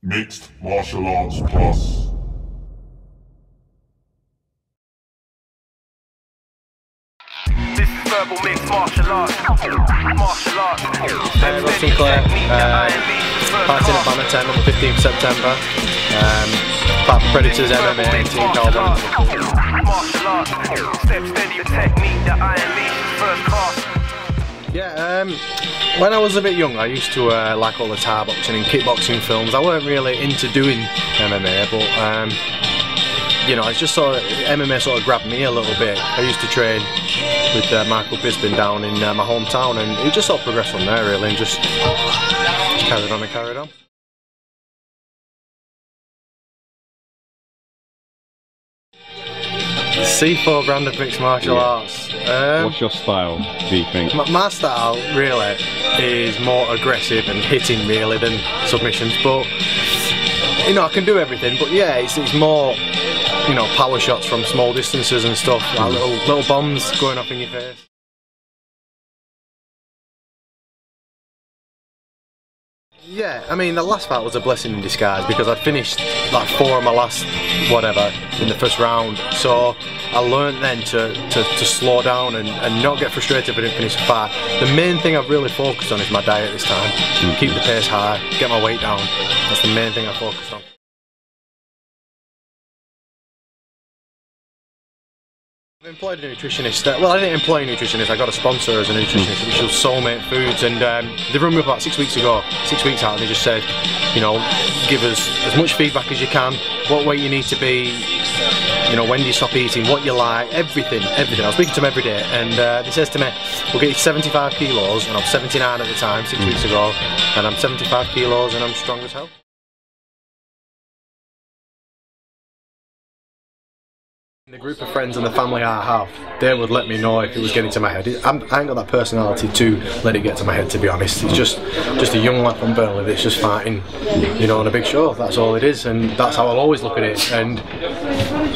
Mixed Martial Arts Plus. This is verbal mixed martial arts. Rob Sinclair, fighting at BAMMA 10 on the 15th of September. Part of Predators MMA Team Cowboy. Yeah, when I was a bit young, I used to like all the Thai boxing and kickboxing films. I weren't really into doing MMA, but you know, it's just sort of MMA sort of grabbed me a little bit. I used to train with Michael Bisbin down in my hometown, and it just sort of progressed from there really, and just carried on and carried on. C4 brand of mixed martial arts. What's your style, do you think? My style really is more aggressive and hitting really than submissions, but you know, I can do everything, but yeah, it's more, you know, power shots from small distances and stuff, like little bombs going off in your face. Yeah, I mean, the last fight was a blessing in disguise because I'd finished like 4 of my last whatever in the first round, so I learned then to slow down and not get frustrated if I didn't finish the fight. The main thing I've really focused on is my diet this time. Keep the pace high, get my weight down. That's the main thing I focused on. I employed a nutritionist. Well, I didn't employ a nutritionist, I got a sponsor as a nutritionist, which was Soulmate Foods, and they rung me up about 6 weeks ago, 6 weeks out, and they just said, you know, give us as much feedback as you can, what weight you need to be, you know, when do you stop eating, what you like, everything. I was speaking to them every day, and he says to me, we'll get you 75 kilos, and I'm 79 at the time, 6 weeks ago, and I'm 75 kilos and I'm strong as hell. The group of friends and the family I have, they would let me know if it was getting to my head. I ain't got that personality to let it get to my head, to be honest. It's just a young lad from Burnley that's just fighting, you know, on a big show. That's all it is, and that's how I'll always look at it. And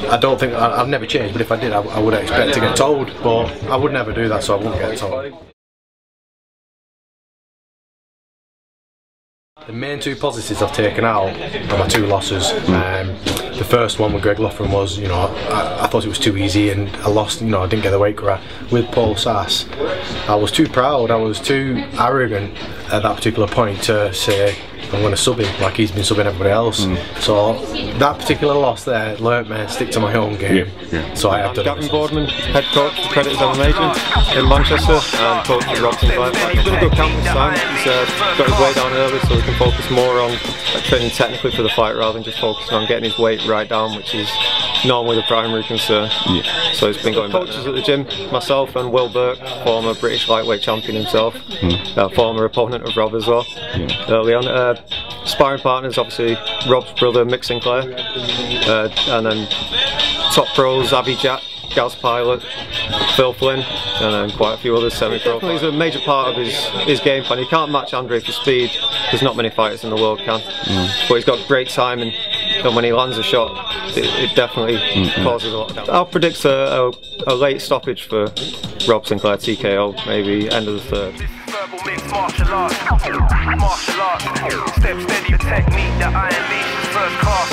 I don't think, I've never changed, but if I did, I would expect to get told, but I would never do that, so I wouldn't get told. The main 2 positives I've taken out are my 2 losses. The first one with Greg Loughran was, you know, I thought it was too easy and I lost, you know, I didn't get the weight grab. With Paul Sass, I was too proud, I was too arrogant at that particular point to say I'm going to sub him like he's been subbing everybody else. So that particular loss there learnt me to stick to my own game. So I have done. Gavin Boardman, head coach for Predators MMA in Manchester, and coach for Rob Sinclair. He's done a good camp this time. He's got his weight down early, so we can focus more on training technically for the fight rather than just focusing on getting his weight right down, which is normally the primary concern. So it's been going coaches at the gym, myself and Will Burke, former British lightweight champion himself, former opponent of Rob as well. Early on, sparring partners obviously Rob's brother Mick Sinclair, and then top pros Avi Jack, Gaz Pilot, Phil Flynn, and then quite a few others semi-pro. He's a major part of his game plan. He can't match Andre for speed, there's not many fighters in the world can, but he's got great timing, and when he lands a shot it definitely causes a lot of damage. I'll predict a late stoppage for Rob Sinclair, TKO, maybe end of the 3rd. Verbal mixed martial arts. Step steady, the technique, the iron leash, first class.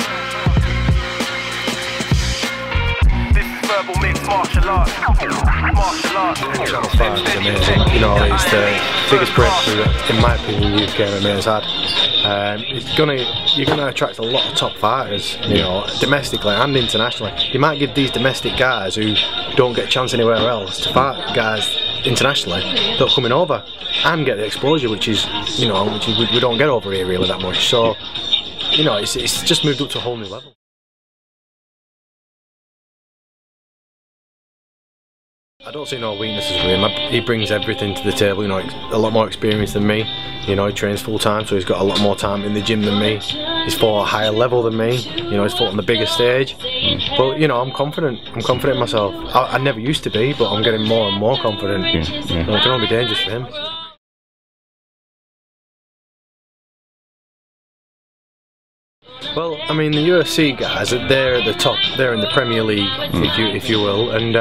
This is verbal mixed martial arts. Channel 5 is amazing. You know, it's the biggest breakthrough that, in my opinion, UK MMA has had. You're gonna attract a lot of top fighters, you know, domestically and internationally. You might give these domestic guys who don't get a chance anywhere else to fight guys internationally that are coming over and get the exposure, which is, you know, we don't get over here really that much. So, you know, it's just moved up to a whole new level. I don't see no weaknesses with him. He brings everything to the table, you know, a lot more experience than me. You know, he trains full time, so he's got a lot more time in the gym than me. He's fought at a higher level than me, you know, he's fought on the bigger stage. But, you know, I'm confident in myself. I never used to be, but I'm getting more and more confident. It can only be dangerous for him. Well, I mean, the UFC guys, they're at the top. They're in the Premier League, if you will, and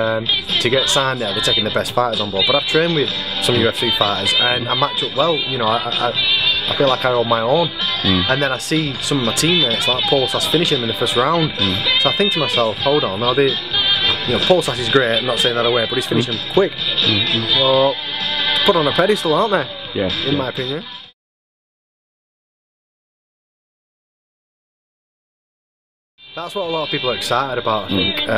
to get signed there, they're taking the best fighters on board. But I've trained with some UFC fighters, and I match up well. You know, I feel like I hold my own. And then I see some of my teammates, like Paul Sass, finish him in the first round. So I think to myself, hold on, now you know, Paul Sass is great. I'm not saying that away, but he's finishing quick. So put on a pedestal, aren't they? Yeah. In my opinion. That's what a lot of people are excited about, I think,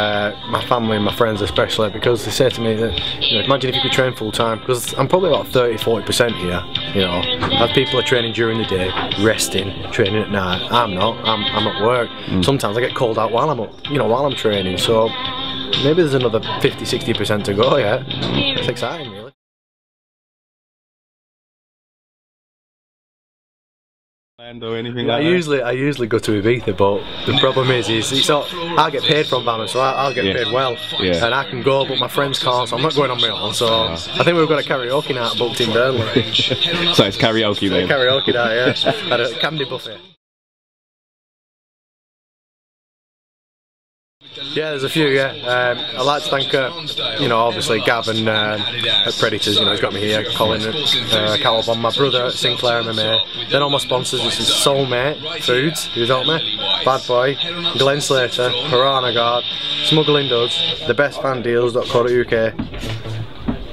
my family and my friends especially, because they say to me that, you know, imagine if you could train full time, because I'm probably about 30–40% here, you know, as people are training during the day, resting, training at night. I'm not, I'm at work. Sometimes I get called out while I'm up, you know, while I'm training, so maybe there's another 50–60% to go yet. It's exciting, really. Or anything like I usually go to Ibiza, but the problem is I get paid from BAMMA, so I'll get paid well, and I can go, but my friends can't, so I'm not going on my own. So I think we've got a karaoke night booked in Burnley. So it's karaoke then? Karaoke night, yeah. At a candy buffet. Yeah, there's a few, yeah. I'd like to thank, you know, obviously Gavin at Predators, you know, he's got me here, Colin at Cowabon, my brother at Sinclair MMA, then all my sponsors, which is Soulmate Foods, who's helped me, Bad Boy, Glenn Slater, Piranha Guard, Smuggling Duds, thebestfandeals.co.uk,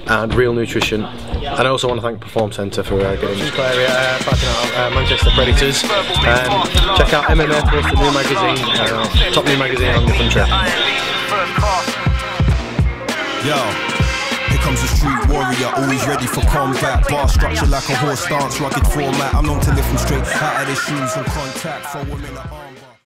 and Real Nutrition. And I also want to thank Perform Centre for getting Sinclair backing out Manchester Predators. Check out MMAPLUS, the new magazine, top new magazine on the country. Yo, here comes a street warrior, always ready for combat. Bar structure like a horse stance, rugged format. I'm known to lift them straight out of their shoes and contact for women at arm.